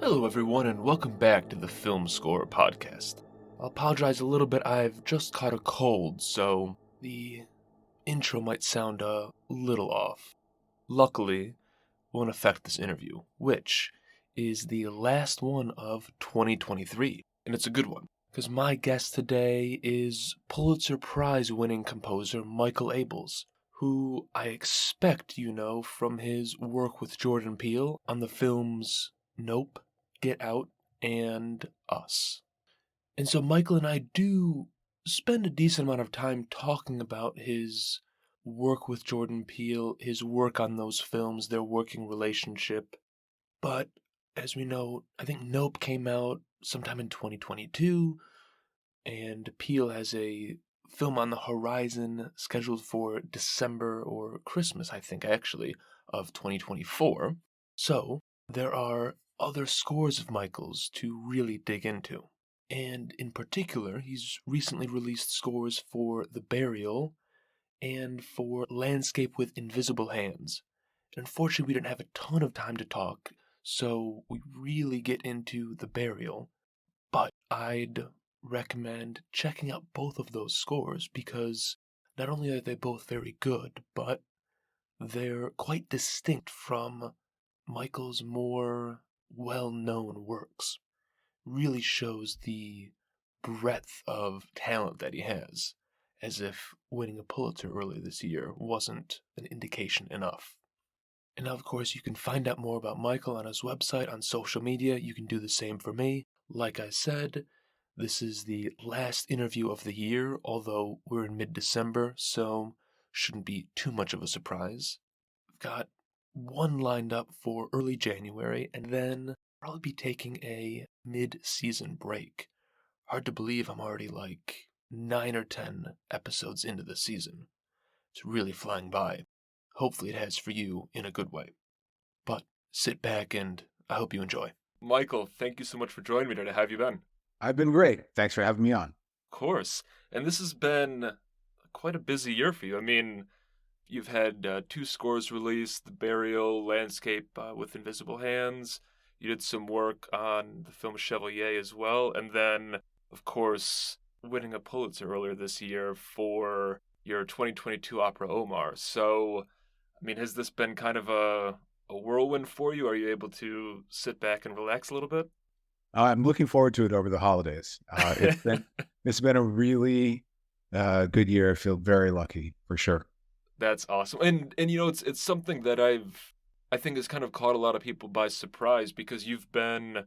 Hello, everyone, and welcome back to the Film Score podcast. I'll apologize a little bit, I've just caught a cold, so the intro might sound a little off. Luckily, won't affect this interview, which is the last one of 2023, and it's a good one, because my guest today is Pulitzer Prize-winning composer Michael Abels, who I expect you know from his work with Jordan Peele on the films Nope, Get Out, and Us. And so Michael and I do spend a decent amount of time talking about his work with Jordan Peele, his work on those films, their working relationship. But as we know, I think Nope came out sometime in 2022, and Peele has a film on the horizon scheduled for December or Christmas, I think, actually, of 2024. So there are other scores of Michael's to really dig into. And in particular, he's recently released scores for The Burial and for Landscape with Invisible Hands. And unfortunately, we didn't have a ton of time to talk, so we really get into The Burial. But I'd recommend checking out both of those scores because not only are they both very good, but they're quite distinct from Michael's more well-known works. Really shows the breadth of talent that he has, as if winning a Pulitzer earlier this year wasn't an indication enough. And now, of course, you can find out more about Michael on his website, on social media. You can do the same for me. Like I said, this is the last interview of the year, although we're in mid-December, so shouldn't be too much of a surprise. We've got one lined up for early January, and then probably be taking a mid-season break. Hard to believe I'm already like 9 or 10 episodes into the season. It's really flying by. Hopefully it has for you in a good way. But sit back and I hope you enjoy. Michael, thank you so much for joining me today. How have you been? I've been great. Thanks for having me on. Of course. And this has been quite a busy year for you. I mean, you've had 2 scores released, The Burial, Landscape with Invisible Hands. You did some work on the film Chevalier as well. And then, of course, winning a Pulitzer earlier this year for your 2022 opera Omar. So, I mean, has this been kind of a whirlwind for you? Are you able to sit back and relax a little bit? I'm looking forward to it over the holidays. It's been a really good year. I feel very lucky for sure. That's awesome. And you know, it's something that I think has kind of caught a lot of people by surprise because you've been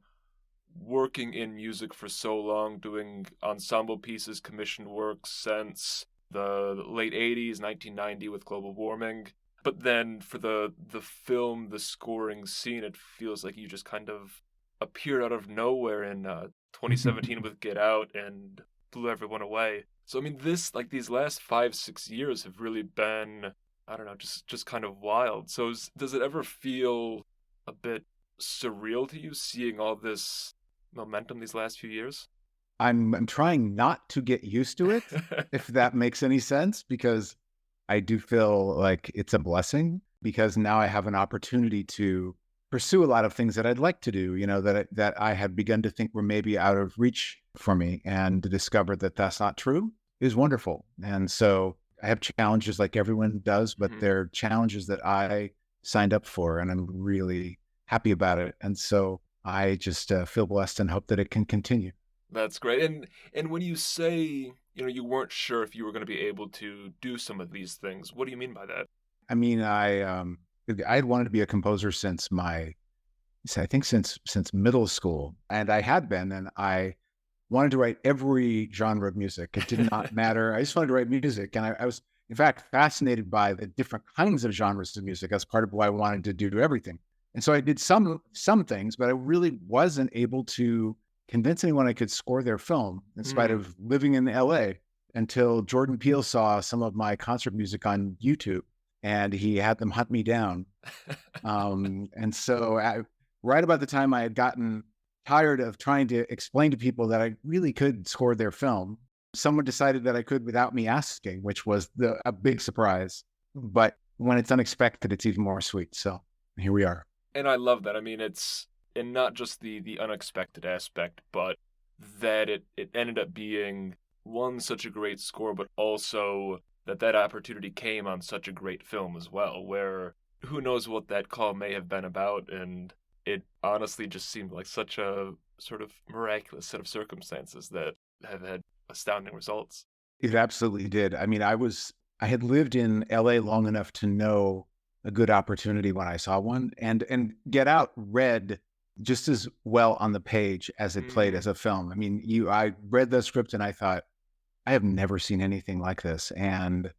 working in music for so long, doing ensemble pieces, commissioned work since the late 80s, 1990 with global warming. But then for the film, the scoring scene, it feels like you just kind of appeared out of nowhere in 2017 with Get Out and blew everyone away. So I mean, these last 5-6 years have really been, I don't know, just kind of wild. So does it ever feel a bit surreal to you seeing all this momentum these last few years? I'm trying not to get used to it, if that makes any sense, because I do feel like it's a blessing because now I have an opportunity to pursue a lot of things that I'd like to do, that I had begun to think were maybe out of reach for me, and to discover that that's not true is wonderful. And so I have challenges like everyone does, but they're challenges that I signed up for, and I'm really happy about it. And so I just feel blessed and hope that it can continue. That's great. And when you say, you weren't sure if you were going to be able to do some of these things, what do you mean by that? I mean, I had wanted to be a composer since since middle school, and I had been, and I wanted to write every genre of music. It did not matter. I just wanted to write music, and I was, in fact, fascinated by the different kinds of genres of music. That's part of why I wanted to do everything. And so I did some things, but I really wasn't able to convince anyone I could score their film, in spite of living in LA, until Jordan Peele saw some of my concert music on YouTube, and he had them hunt me down. And so right about the time I had gotten tired of trying to explain to people that I really could score their film, someone decided that I could without me asking, which was a big surprise. But when it's unexpected, it's even more sweet. So here we are. And I love that. I mean, it's and not just the unexpected aspect, but that it ended up being one such a great score, but also that opportunity came on such a great film as well, where who knows what that call may have been about, and it honestly just seemed like such a sort of miraculous set of circumstances that have had astounding results. It absolutely did. I mean, I had lived in LA long enough to know a good opportunity when I saw one, and Get Out read just as well on the page as it played Mm, as a film. I mean, I read the script and I thought, I have never seen anything like this, and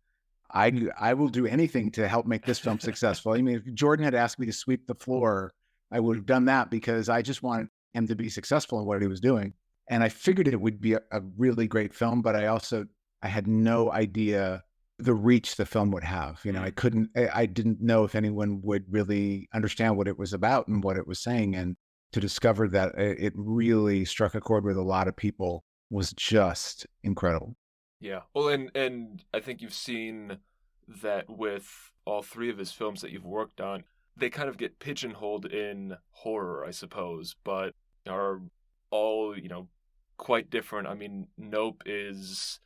I will do anything to help make this film successful. I mean, if Jordan had asked me to sweep the floor, I would have done that because I just wanted him to be successful in what he was doing. And I figured it would be a really great film, but I had no idea the reach the film would have. You know, mm. I didn't know if anyone would really understand what it was about and what it was saying. And to discover that it really struck a chord with a lot of people was just incredible. Yeah. Well, and I think you've seen that with all three of his films that you've worked on, they kind of get pigeonholed in horror, I suppose, but are all, quite different. I mean, Nope is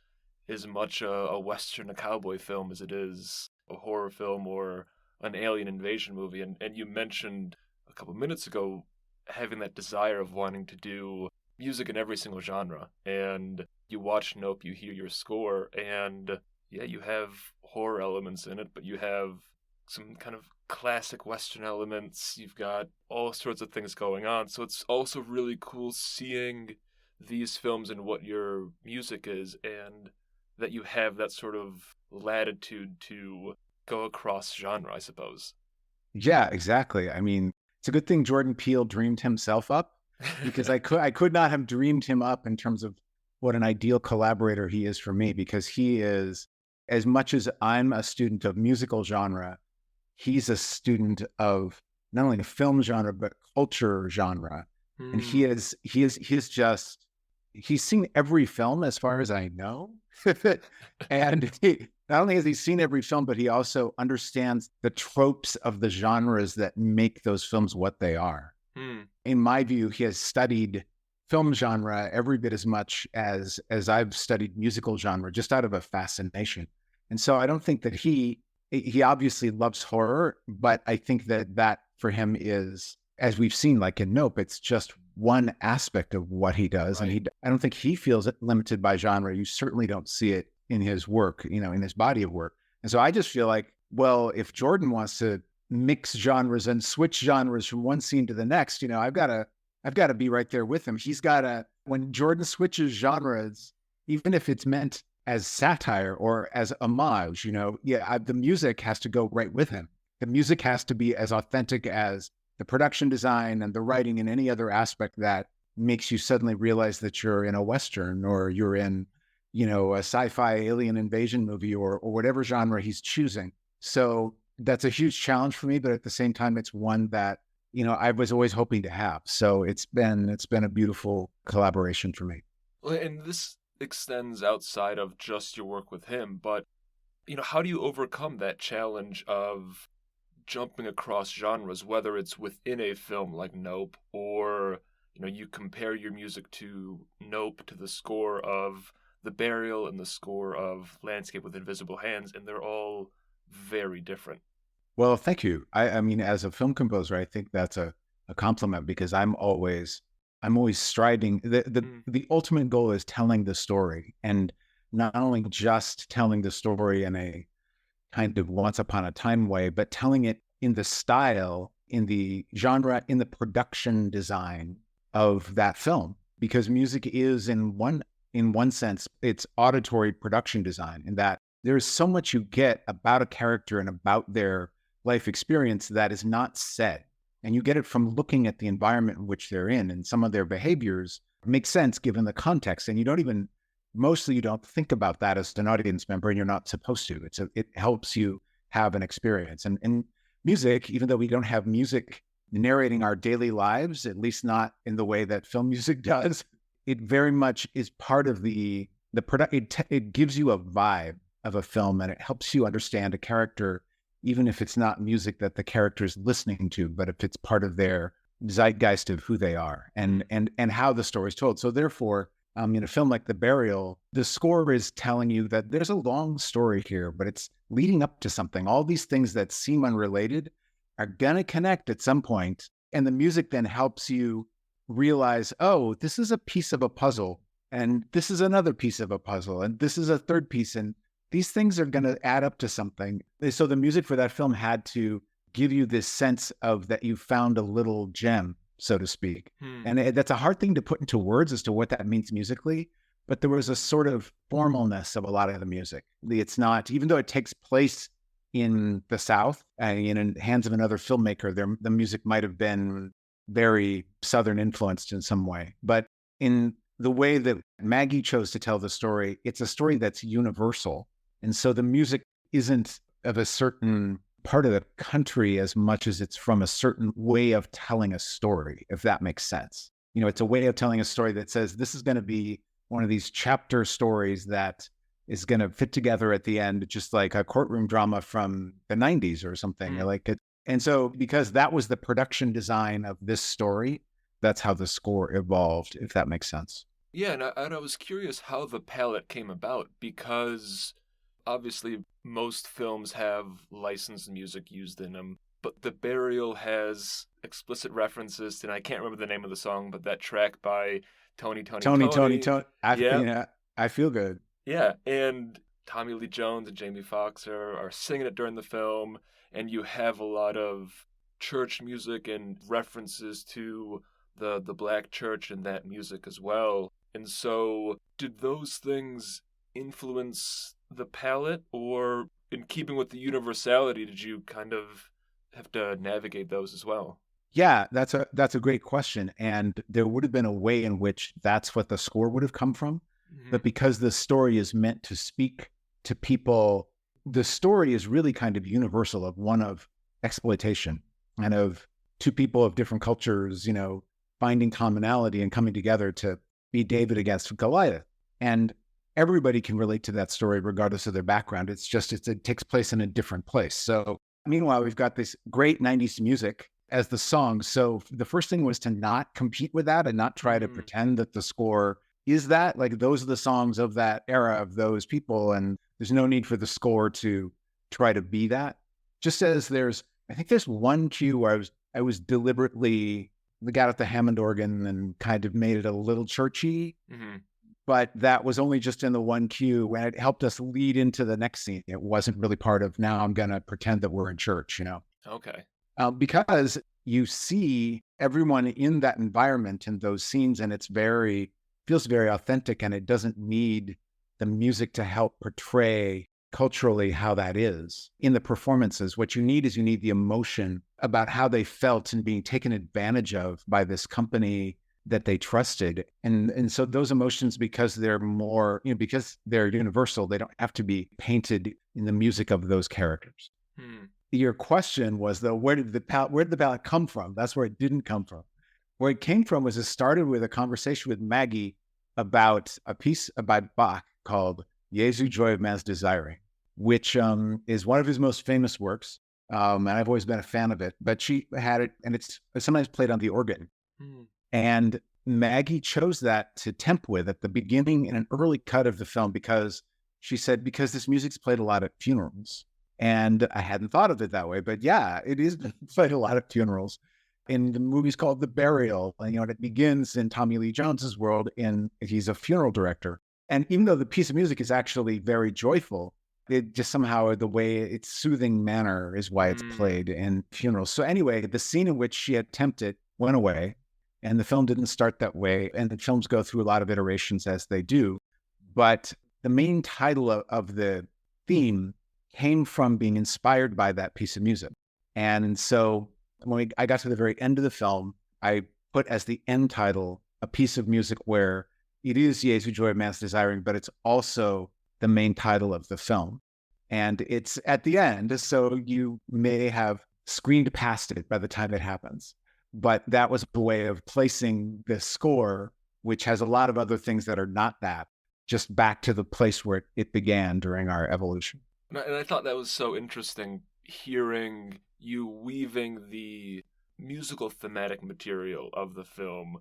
as much a western, a cowboy film as it is a horror film or an alien invasion movie. And you mentioned a couple minutes ago having that desire of wanting to do music in every single genre. And you watch Nope, you hear your score, and yeah, you have horror elements in it, but you have some kind of classic Western elements. You've got all sorts of things going on. So it's also really cool seeing these films and what your music is, and that you have that sort of latitude to go across genre, I suppose. Yeah, exactly. I mean, it's a good thing Jordan Peele dreamed himself up because I could not have dreamed him up in terms of what an ideal collaborator he is for me, because he is, as much as I'm a student of musical genre, he's a student of not only the film genre but culture genre. And Hmm. he's seen every film as far as I know. And not only has he seen every film, but he also understands the tropes of the genres that make those films what they are. Hmm. In my view, he has studied film genre every bit as much as I've studied musical genre, just out of a fascination. And so I don't think that he obviously loves horror, but I think that for him is, as we've seen, like in Nope, it's just one aspect of what he does. And Right. I don't think he feels limited by genre. You certainly don't see it in his work, in his body of work. And so I just feel like, well, if Jordan wants to mix genres and switch genres from one scene to the next, I've got to be right there with him. When Jordan switches genres, even if it's meant as satire or as homage, the music has to go right with him. The music has to be as authentic as the production design and the writing and any other aspect that makes you suddenly realize that you're in a Western or you're in, a sci-fi alien invasion movie or whatever genre he's choosing. So that's a huge challenge for me, but at the same time, it's one that, I was always hoping to have. So it's been a beautiful collaboration for me. Well, and this extends outside of just your work with him, but how do you overcome that challenge of jumping across genres, whether it's within a film like Nope, or you compare your music to Nope to the score of The Burial and the score of Landscape with Invisible Hands, and they're all very different. Well, thank you. I mean, as a film composer, I think that's a compliment because I'm always striving. Mm, The ultimate goal is telling the story, and not only just telling the story in a kind of once upon a time way, but telling it in the style, in the genre, in the production design of that film. Because music is in one sense, it's auditory production design, in that there's so much you get about a character and about their life experience that is not said. And you get it from looking at the environment in which they're in, and some of their behaviors make sense given the context. And mostly you don't think about that as an audience member, and you're not supposed to. It helps you have an experience. And music, even though we don't have music narrating our daily lives, at least not in the way that film music does, it very much is part of the product. It gives you a vibe of a film, and it helps you understand a character, even if it's not music that the character is listening to, but if it's part of their zeitgeist of who they are and how the story is told. So therefore, in a film like The Burial, the score is telling you that there's a long story here, but it's leading up to something. All these things that seem unrelated are going to connect at some point, and the music then helps you realize, oh, this is a piece of a puzzle, and this is another piece of a puzzle, and this is a third piece, and these things are going to add up to something. So the music for that film had to give you this sense of that you found a little gem, so to speak. And that's a hard thing to put into words as to what that means musically, but there was a sort of formalness of a lot of the music. It's not, even though it takes place in the South, in the hands of another filmmaker, the music might have been very Southern influenced in some way. But in the way that Maggie chose to tell the story, it's a story that's universal. And so the music isn't of a certain part of the country as much as it's from a certain way of telling a story, if that makes sense. It's a way of telling a story that says this is going to be one of these chapter stories that is going to fit together at the end, just like a courtroom drama from the 90s or something. Like it. And so because that was the production design of this story, that's how the score evolved, if that makes sense. Yeah, and I was curious how the palette came about, because obviously most films have licensed music used in them, but The Burial has explicit references, and I can't remember the name of the song, but that track by Tony. Yeah, I feel good. yeah, and Tommy Lee Jones and Jamie Foxx are singing it during the film, and you have a lot of church music and references to the black church in that music as well. And so, did those things influence the palette, or in keeping with the universality, did you kind of have to navigate those as well? Yeah, that's a great question. And there would have been a way in which that's what the score would have come from. But because the story is meant to speak to people, the story is really kind of universal, of one of exploitation and of two people of different cultures, finding commonality and coming together to be David against Goliath. And everybody can relate to that story regardless of their background. It's just, it takes place in a different place. So meanwhile, we've got this great 90s music as the song. So the first thing was to not compete with that and not try to pretend that the score is that. Like, those are the songs of that era of those people. And there's no need for the score to try to be that. Just as I think there's one cue where I was deliberately got out the Hammond organ and kind of made it a little churchy. But that was only just in the one cue, and it helped us lead into the next scene. It wasn't really part of, now I'm going to pretend that we're in church, Okay. Because you see everyone in that environment in those scenes, and feels very authentic, and it doesn't need the music to help portray culturally how that is in the performances. What you need is the emotion about how they felt and being taken advantage of by this company that they trusted. And so those emotions, because they're more, because they're universal, they don't have to be painted in the music of those characters. Your question was, though, where did the ballad come from? That's where it didn't come from. Where it came from was, it started with a conversation with Maggie about a piece about Bach called Jesu, Joy of Man's Desiring, which is one of his most famous works. And I've always been a fan of it, but she had it, and it's sometimes played on the organ. And Maggie chose that to temp with at the beginning in an early cut of the film, because she said, because this music's played a lot at funerals. And I hadn't thought of it that way, but yeah, it is played a lot at funerals. In the movie's called The Burial, and it begins in Tommy Lee Jones's world, and he's a funeral director. And even though the piece of music is actually very joyful, it just somehow, the way it's soothing manner is why it's played in funerals. So anyway, the scene in which she attempted went away, and the film didn't start that way. And the films go through a lot of iterations as they do. But the main title of the theme came from being inspired by that piece of music. And so when I got to the very end of the film, I put as the end title a piece of music where it is Jesu, Joy of Man's Desiring, but it's also the main title of the film. And it's at the end, so you may have screened past it by the time it happens. But that was a way of placing the score, which has a lot of other things that are not that, just back to the place where it began during our evolution. And I thought that was so interesting, hearing you weaving the musical thematic material of the film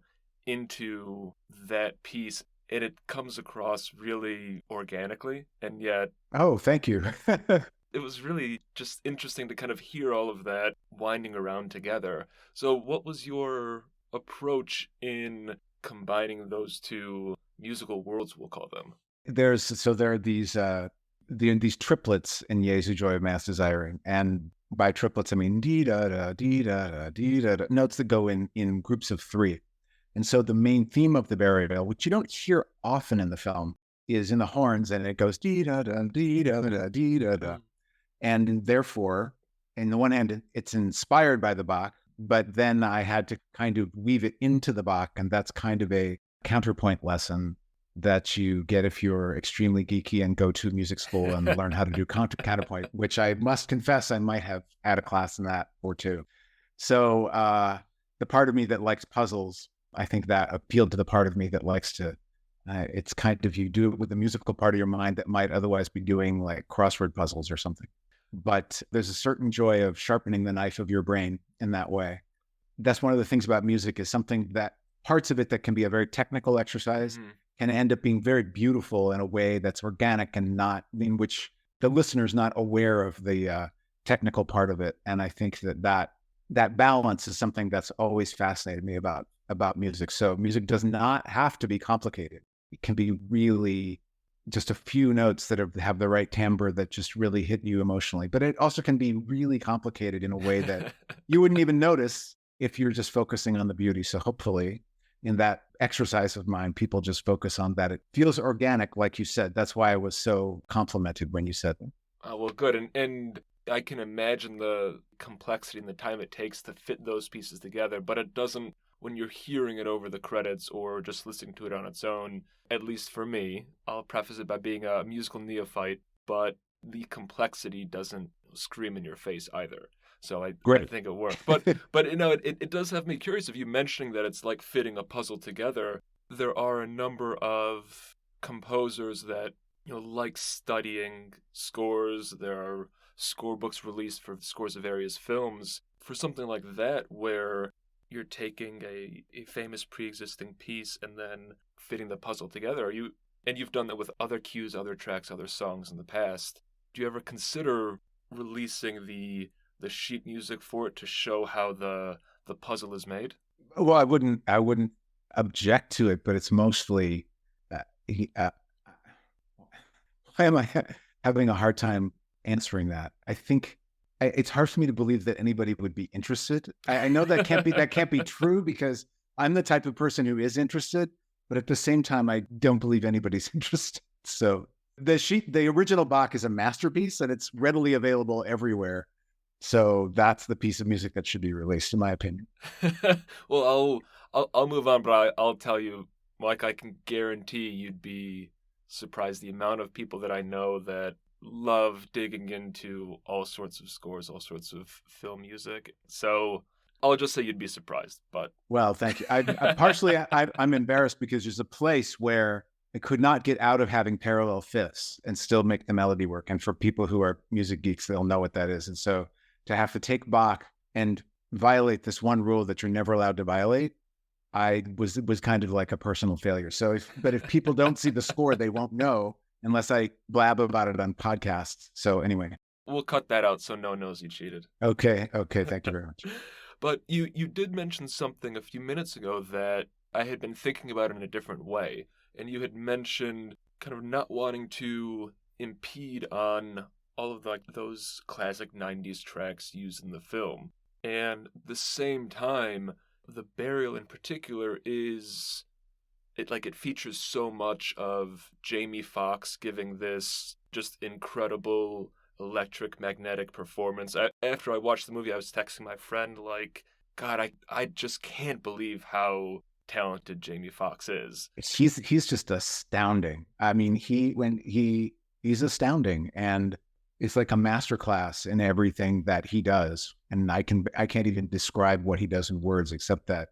into that piece, and it comes across really organically, and yet Oh, thank you. it was really just interesting to kind of hear all of that winding around together. So, what was your approach in combining those two musical worlds, we'll call them? There are these triplets in Jesu Joy of Mass Desiring, and by triplets I mean dee da da dee da da dee da da, notes that go in groups of three. And so the main theme of the burial, which you don't hear often in the film, is in the horns, and it goes dee da da dee da da dee da da. Mm. And therefore, in the one hand, it's inspired by the Bach, but then I had to kind of weave it into the Bach, and that's kind of a counterpoint lesson that you get if you're extremely geeky and go to music school and learn how to do counterpoint, which I must confess I might have had a class in that or two. So the part of me that likes puzzles, I think that appealed to the part of me that likes to, it's kind of, you do it with the musical part of your mind that might otherwise be doing like crossword puzzles or something. But there's a certain joy of sharpening the knife of your brain in that way. That's one of the things about music, is something that parts of it that can be a very technical exercise Mhm. can end up being very beautiful in a way that's organic and not in which the listener's not aware of the technical part of it. And I think that balance is something that's always fascinated me about music. So music does not have to be complicated. It can be really just a few notes that have the right timbre that just really hit you emotionally. But it also can be really complicated in a way that you wouldn't even notice if you're just focusing on the beauty. So hopefully in that exercise of mine, people just focus on that. It feels organic, like you said. That's why I was so complimented when you said that. Well, good. And I can imagine the complexity and the time it takes to fit those pieces together, but it doesn't, when you're hearing it over the credits or just listening to it on its own, at least for me, I'll preface it by being a musical neophyte, but the complexity doesn't scream in your face either. So I Great. think it worked. But it does have me curious of you mentioning that it's like fitting a puzzle together. There are a number of composers that like studying scores. There are score books released for scores of various films. For something like that, where you're taking a famous pre-existing piece and then fitting the puzzle together, and you've done that with other cues, other tracks, other songs in the past. Do you ever consider releasing the sheet music for it to show how the puzzle is made? Well, I wouldn't object to it, but it's mostly, uh, uh, why am I having a hard time answering that? I think it's hard for me to believe that anybody would be interested. I know that can't be true, because I'm the type of person who is interested, but at the same time, I don't believe anybody's interested. So the original Bach is a masterpiece, and it's readily available everywhere. So that's the piece of music that should be released, in my opinion. Well, I'll move on, but I'll tell you, like, I can guarantee you'd be surprised the amount of people that I know that love digging into all sorts of scores, all sorts of film music. So I'll just say you'd be surprised, but Well, thank you. I'm embarrassed because there's a place where I could not get out of having parallel fifths and still make the melody work. And for people who are music geeks, they'll know what that is. And so to have to take Bach and violate this one rule that you're never allowed to violate, I was kind of like a personal failure. So but if people don't see the score, they won't know unless I blab about it on podcasts. So anyway, we'll cut that out so no one knows you cheated. okay, thank you very much. But you did mention something a few minutes ago that I had been thinking about in a different way, and you had mentioned kind of not wanting to impede on all of like those classic 90s tracks used in the film. And at the same time, the burial in particular is it features so much of Jamie Foxx giving this just incredible electric magnetic performance. After I watched the movie, I was texting my friend like, God, I just can't believe how talented Jamie Foxx is. He's just astounding. I mean, he's astounding, and it's like a masterclass in everything that he does. And I can't even describe what he does in words, except that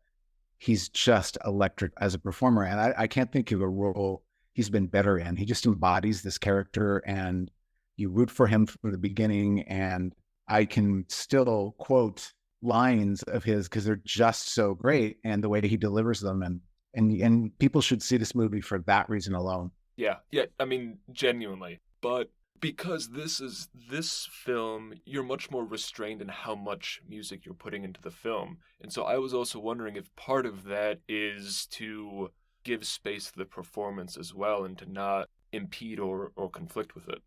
he's just electric as a performer. And I can't think of a role he's been better in. He just embodies this character, and you root for him from the beginning. And I can still quote lines of his because they're just so great, and the way that he delivers them, and people should see this movie for that reason alone. Yeah, yeah, I mean, genuinely. But because this film, you're much more restrained in how much music you're putting into the film. And so I was also wondering if part of that is to give space to the performance as well and to not impede or conflict with it.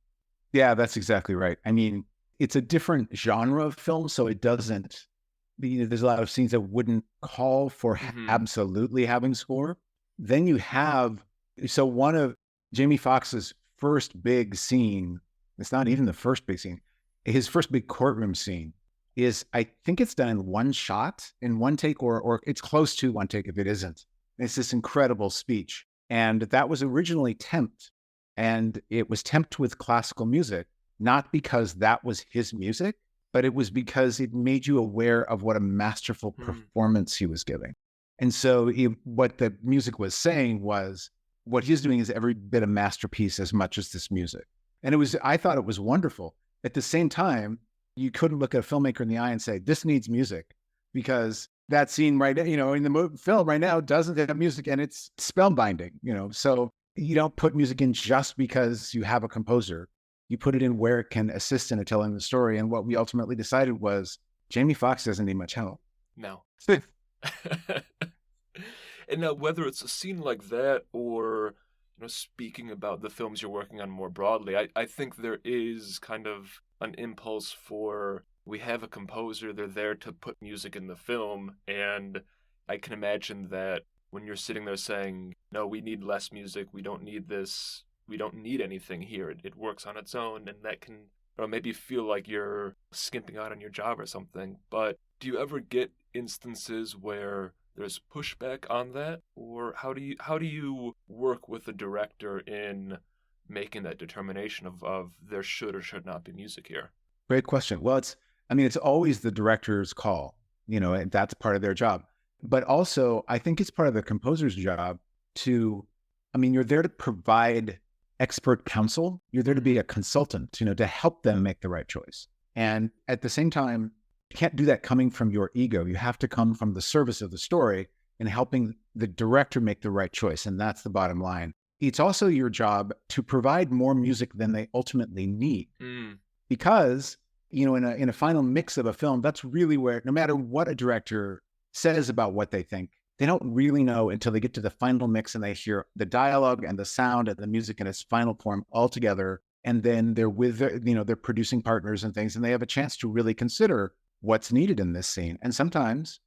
Yeah, that's exactly right. I mean, it's a different genre of film, so it doesn't. There's a lot of scenes that wouldn't call for Mm-hmm. absolutely having score. Then you have so one of Jamie Foxx's first big scene. It's not even the first big scene. His first big courtroom scene is, I think it's done in one shot, in one take, or it's close to one take if it isn't. It's this incredible speech, and that was originally temped, and it was temped with classical music, not because that was his music, but it was because it made you aware of what a masterful Mm. performance he was giving. And so what the music was saying was what he's doing is every bit a masterpiece as much as this music. And I thought it was wonderful. At the same time, you couldn't look at a filmmaker in the eye and say, this needs music, because that scene right, in the film right now doesn't have music, and it's spellbinding, so you don't put music in just because you have a composer. You put it in where it can assist in telling the story. And what we ultimately decided was Jamie Foxx doesn't need much help. No. And now, whether it's a scene like that or, speaking about the films you're working on more broadly, I think there is kind of an impulse for we have a composer, they're there to put music in the film, and I can imagine that when you're sitting there saying, no, we need less music, we don't need this, we don't need anything here, it works on its own, and that can maybe feel like you're skimping out on your job or something. But do you ever get instances where there's pushback on that, or how do you work with the director in making that determination of there should or should not be music here? Great question. Well, it's always the director's call, and that's part of their job. But also, I think it's part of the composer's job you're there to provide expert counsel. You're there to be a consultant, to help them make the right choice. And at the same time, you can't do that coming from your ego. You have to come from the service of the story and helping the director make the right choice. And that's the bottom line. It's also your job to provide more music than they ultimately need. Mm. Because, in a final mix of a film, that's really where, no matter what a director says about what they think, they don't really know until they get to the final mix and they hear the dialogue and the sound and the music in its final form all together. And then they're with their producing partners and things, and they have a chance to really consider what's needed in this scene. And sometimes,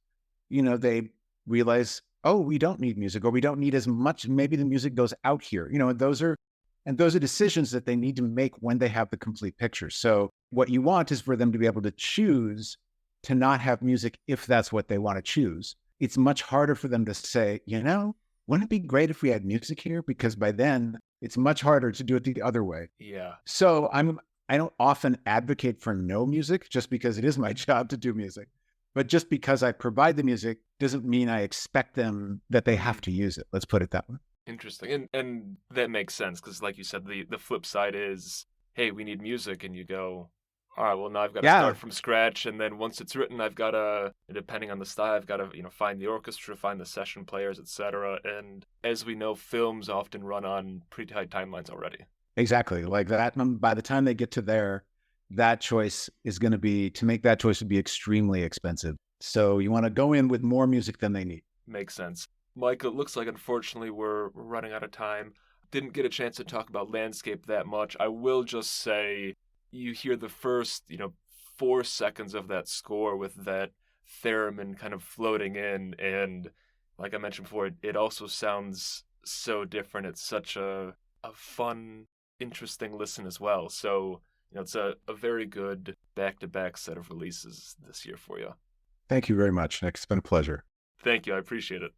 they realize, oh, we don't need music, or we don't need as much. Maybe the music goes out here, and those are decisions that they need to make when they have the complete picture. So what you want is for them to be able to choose to not have music if that's what they want to choose. It's much harder for them to say, wouldn't it be great if we had music here? Because by then it's much harder to do it the other way. Yeah. So I don't often advocate for no music just because it is my job to do music. But just because I provide the music doesn't mean I expect them that they have to use it. Let's put it that way. Interesting. And that makes sense because, like you said, the flip side is, hey, we need music, and you go, all right, well, now I've got to Yeah, start from scratch, and then once it's written, I've got to, depending on the style, I've got to, find the orchestra, find the session players, etc. And as we know, films often run on pretty tight timelines already. exactly. Like that. By the time they get to there, that choice is going to make that choice would be extremely expensive. So you want to go in with more music than they need. Makes sense. Michael, it looks like unfortunately we're running out of time. Didn't get a chance to talk about landscape that much. I will just say you hear the first, 4 seconds of that score with that theremin kind of floating in, and like I mentioned before, it also sounds so different. It's such a fun, interesting listen as well. So, it's a very good back-to-back set of releases this year for you. Thank you very much, Nick. It's been a pleasure. Thank you. I appreciate it.